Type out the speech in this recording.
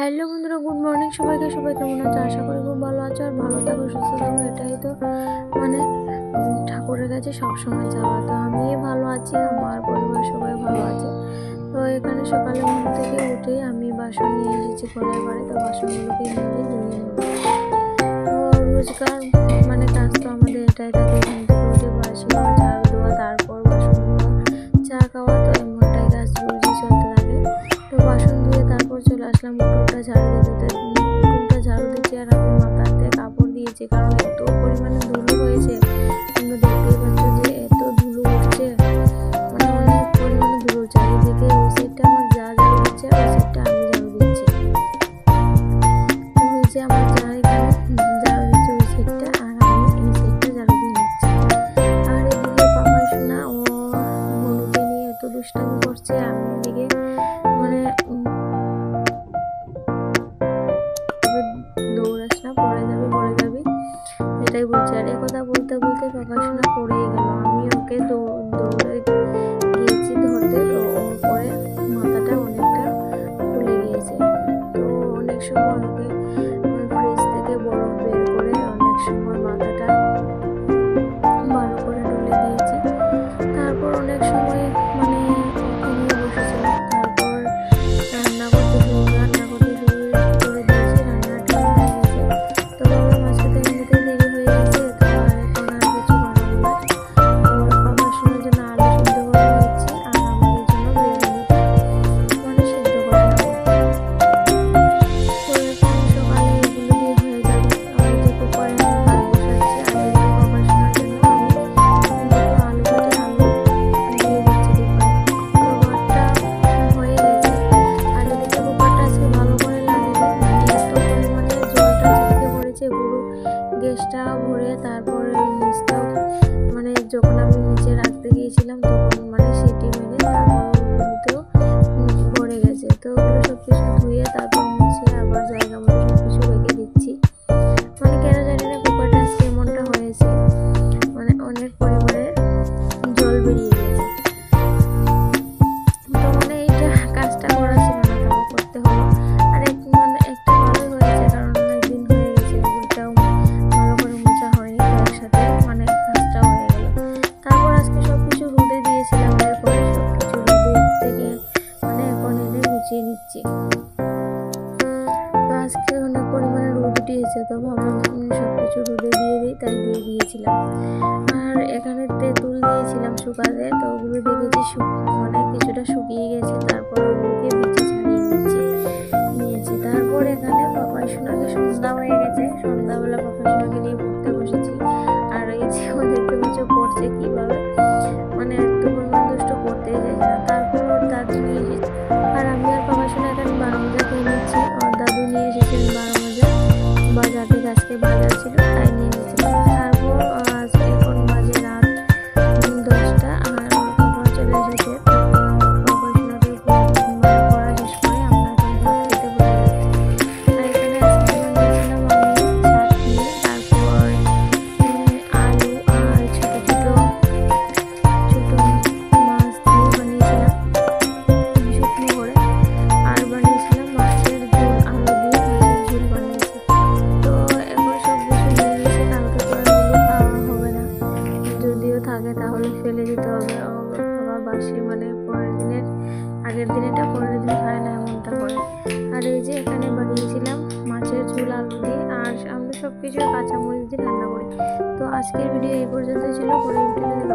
Hello বন্ধুরা, good morning সবাইকে। সবাই কেমন আছো? আশা করি খুব ভালো আছো আর ভালো থাকো, সুস্থ থাকো। এটাই তো মানে ঠাকুরের কাছে সবসময় চাওয়া। তো আমি ভালো আছি, আমার পরিবার সবাই ভালো আছে। তো এখানে সকালে ঘুম থেকে উঠে আমি বাসন নিয়ে এসেছি কলের বাড়ি। তো বাসনগুলোকে ধুয়ে নেব। তো রোজকার কাজ তো আমাদের এটাই থাকে, ঘুম থেকে উঠে বাসি ঘর ঝাড়ু দেওয়া, তারপর বাসন ধোয়া, চা খাওয়া। তো এমনটাই কাজ রোজই চলতে থাকে। তো বাসন ধুয়ে তারপর চলে আসলাম উঠোনটা ঝাড়ু দিতে। উঠোনটা ঝাড়ু দিচ্ছি আর আমি মাথাতে কাপড় দিয়েছি, কারণ এত পরিমাণে ধুলো হয়েছে। তোমরা দেখতেই পাচ্ছ যে এত ধুলো উঠছে, অনেক পরিমাণে ধুলো চারিদিকে। ওই সাইডটা আমার যা ঝাড়ু দিচ্ছে, ওই সাইডটা আমি ঝাড়ু দিচ্ছি। ওই যে আমার যা এখানে ঝাড়ু দিচ্ছে ওই সাইডটা, আর আমি এই সাইডটা ঝাড়ু দিয়ে নিচ্ছি। আর এদিকে পাপা শোনা ও মনুকে নিয়ে এত দুষ্টামি করছে। আমি এদিকে দৌড়াস না, পড়ে যাবি এটাই বলছে। আর একথা বলতে বলতে পড়াশোনা পড়েই গেল। আমি ওকে দৌড়ে গিয়েছি ধরতে, তো ওর পরে মাথাটা অনেকটা ফুলে গিয়েছে। তো অনেক সময় ওকে ফ্রিজ থেকে বরফ বের করে অনেক সময় মাথাটা ভালো করে ডলে দিয়েছি। তারপর অনেক সময় ওকে নিয়ে বসেছিলাম। তারপর রান্না করতে শুরু করে দিয়েছি। রান্নাটা হয়ে গেছে। তো ভাবলাম আজকে তো এমনিতেই দেরি হয়ে গেছে, তো এখন আর কিছু বানাবো না। ওর বাবার সময়ের জন্য আলু সিদ্ধ করে নিচ্ছি, আর আমাদের জন্য বেগুনি সিদ্ধ করে নেবো। তো এখন সকালে এগুলো দিয়ে হয়ে যাবে। আর এই যে কুকারে আমি ভাত বসাচ্ছি, আর এই যে বাবার সময়ের জন্য আমি দুটো আলু কেটে আলু দিয়ে দিচ্ছি কুকারে। তো ভাতটা হয়ে গেছে। আর এদিকে কুকারটা আজকে ভালো করে লাগিয়ে এত পরিমাণে জলটা ছিটকে পড়েছে পুরো গ্যাসটা ভরে। তারপরে নিচটাও যখন আমি নিচে রাখতে গিয়েছিলাম তখন সিটি মেরে তারপর ওগুলোতেও ভরে গেছে। তো ওগুলো সব কিছু ধুয়ে তারপর মুছে আবার জায়গা মতো সব কিছু রেখে দিচ্ছি। কেন জানি না কুকারটা আজকে এমনটা হয়েছে, অনেক পরিমাণে জল বেরিয়ে গেছে। তো এইটা কাজটা করা ছিল না, তাও করতে হলো। আর একটা ভালোই হয়েছে, কারণ অনেকদিন হয়ে গেছে ওগুলোটাও ভালো করে মোছা হয়নি। তো একসাথে কাজটাও হয়ে গেল। তারপর আজকে সব কিছু রোদে দিয়েছিলাম, এরপরে সব কিছু রোদে থেকে এখন এনে গুছিয়ে নিচ্ছি। তো আজকে অনেক পরিমাণে রোদ উঠিয়েছে, তো ভাবলাম সব কিছু রোদে দিয়ে দিই, তাই দিয়ে দিয়েছিলাম। আর এখানে তেঁতুল দিয়েছিলাম শুকাতে, তো ওগুলো দেখেছি কিছুটা শুকিয়ে গেছে। তারপর ওগুলোকে বিচে ছাড়িয়ে নিয়েছি। তারপর এখানে পাপা সোনাকে সন্ধ্যা হয়ে গেছে, সন্ধ্যাবেলা পাপা সোনাকে নিয়ে পড়তে বসেছি। আর এই যে ও দেখতে পাচ্ছ পড়ছে কিভাবে, এত পরিমাণ দুষ্ট করতে যায় না। তারপর ওর দাদু নিয়ে এসেছে, আর আমি আর পাপা সোনা এখানে 12 মজা খেয়ে নিচ্ছি। ওর দাদু নিয়ে এসেছেন 12 মজা, বাজার থেকে আজকে বাজার ছিল তাই নিয়ে নিয়েছিলাম। তারপর আজকে এখন বাজে রাত 10টা, আর ওর পাপা চলে এসেছে। পাপা সোনাকে পড়া শেষ করে আমরা এখন ভাত খেতে বসে যাচ্ছি। আর এখানে আজকে বানিয়েছিলাম আমি চাটনি, তারপর আলু আর ছোট ছোট মাছ দিয়ে বানিয়েছিলাম শুকনো করে। আর বানিয়েছিলাম মাছের ঝোল, আলু দিয়ে মাছের ঝোল বানিয়েছি। তো এখন সব কিছু নিয়ে গেছে, কালকে তো এগুলো খাওয়া হবে না, যদিও থাকে তাহলে ফেলে দিতে হবে। আবার বাসি পরের দিনের আগের দিনেটা পরের দিন খায় না, এমনটা করে। আর এই যে এখানে বানিয়েছিলাম মাছের ঝোল আলু দিয়ে, আর আমরা সব কিছু কাঁচামরিচ দিয়ে রান্না করি। তো আজকের ভিডিও এই পর্যন্ত ছিল। পরের ভিডিওতে